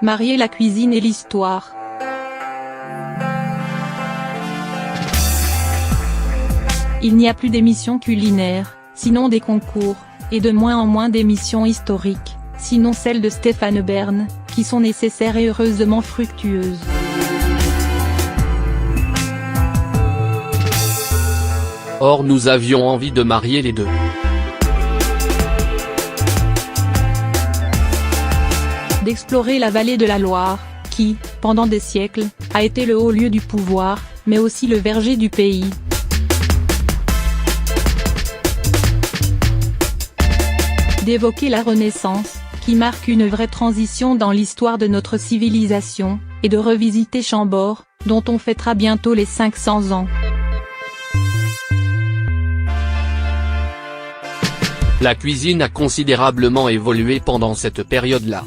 Marier la cuisine et l'histoire. Il n'y a plus d'émissions culinaires, sinon des concours, et de moins en moins d'émissions historiques, sinon celles de Stéphane Bern, qui sont nécessaires et heureusement fructueuses. Or nous avions envie de marier les deux. D'explorer la vallée de la Loire, qui, pendant des siècles, a été le haut lieu du pouvoir, mais aussi le verger du pays. D'évoquer la Renaissance, qui marque une vraie transition dans l'histoire de notre civilisation, et de revisiter Chambord, dont on fêtera bientôt les 500 ans. La cuisine a considérablement évolué pendant cette période-là.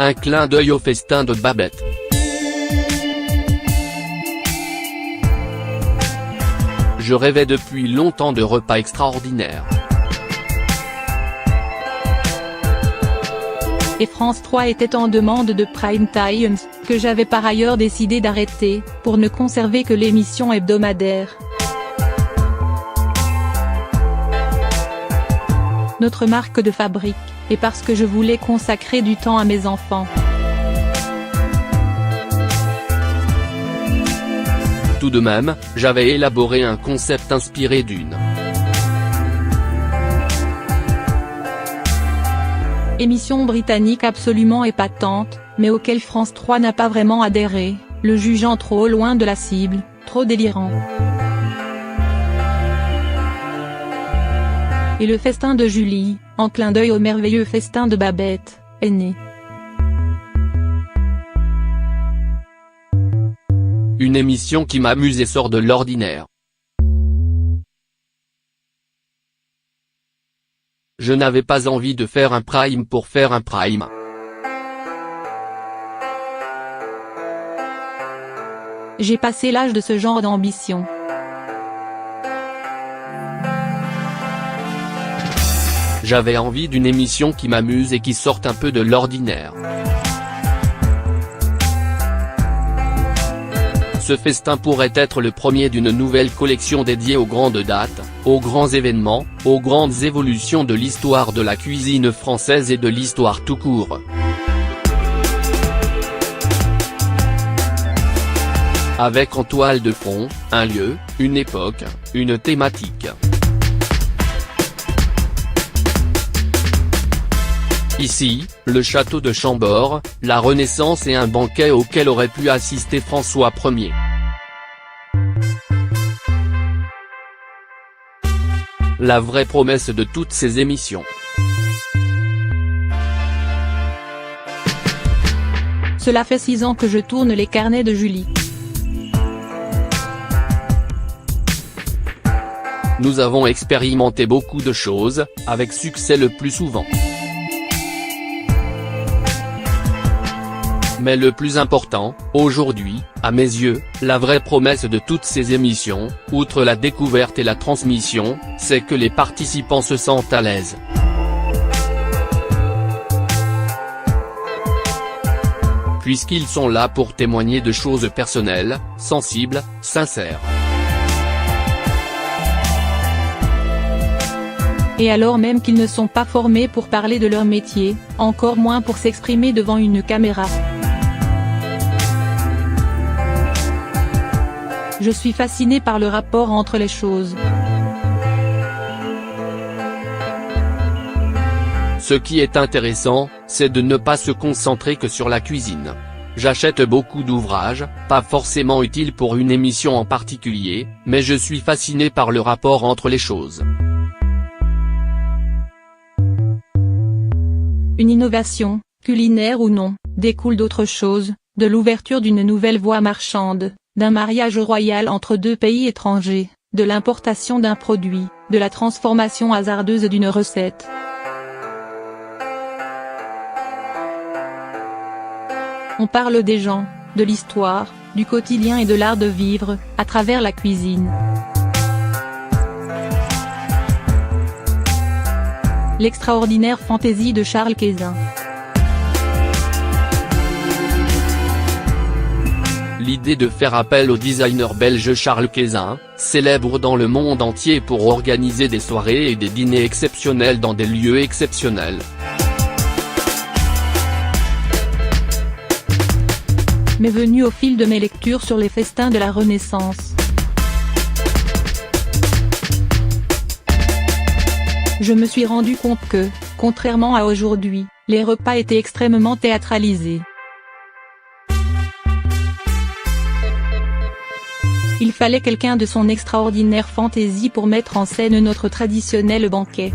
Un clin d'œil au festin de Babette. Je rêvais depuis longtemps de repas extraordinaires. Et France 3 était en demande de prime time, que j'avais par ailleurs décidé d'arrêter, pour ne conserver que l'émission hebdomadaire. Notre marque de fabrique, et parce que je voulais consacrer du temps à mes enfants. Tout de même, j'avais élaboré un concept inspiré d'une émission britannique absolument épatante, mais auquel France 3 n'a pas vraiment adhéré, le jugeant trop loin de la cible, trop délirant. Et le festin de Julie, en clin d'œil au merveilleux festin de Babette, est né. Une émission qui m'amuse et sort de l'ordinaire. Je n'avais pas envie de faire un prime pour faire un prime. J'ai passé l'âge de ce genre d'ambition. J'avais envie d'une émission qui m'amuse et qui sorte un peu de l'ordinaire. Ce festin pourrait être le premier d'une nouvelle collection dédiée aux grandes dates, aux grands événements, aux grandes évolutions de l'histoire de la cuisine française et de l'histoire tout court. Avec en toile de fond, un lieu, une époque, une thématique. Ici, le château de Chambord, la Renaissance et un banquet auquel aurait pu assister François Ier. La vraie promesse de toutes ces émissions. Cela fait 6 ans que je tourne les carnets de Julie. Nous avons expérimenté beaucoup de choses, avec succès le plus souvent. Mais le plus important, aujourd'hui, à mes yeux, la vraie promesse de toutes ces émissions, outre la découverte et la transmission, c'est que les participants se sentent à l'aise. Puisqu'ils sont là pour témoigner de choses personnelles, sensibles, sincères. Et alors même qu'ils ne sont pas formés pour parler de leur métier, encore moins pour s'exprimer devant une caméra. Je suis fasciné par le rapport entre les choses. Ce qui est intéressant, c'est de ne pas se concentrer que sur la cuisine. J'achète beaucoup d'ouvrages, pas forcément utiles pour une émission en particulier, mais je suis fasciné par le rapport entre les choses. Une innovation, culinaire ou non, découle d'autre chose, de l'ouverture d'une nouvelle voie marchande, d'un mariage royal entre deux pays étrangers, de l'importation d'un produit, de la transformation hasardeuse d'une recette. On parle des gens, de l'histoire, du quotidien et de l'art de vivre, à travers la cuisine. l'extraordinaire fantaisie de Charles Quezin. L'idée de faire appel au designer belge Charles Quezin, célèbre dans le monde entier pour organiser des soirées et des dîners exceptionnels dans des lieux exceptionnels. M'est venue au fil de mes lectures sur les festins de la Renaissance. Je me suis rendu compte que, contrairement à aujourd'hui, les repas étaient extrêmement théâtralisés. Il fallait quelqu'un de son extraordinaire fantaisie pour mettre en scène notre traditionnel banquet.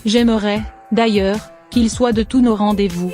J'aimerais, d'ailleurs, qu'il soit de tous nos rendez-vous.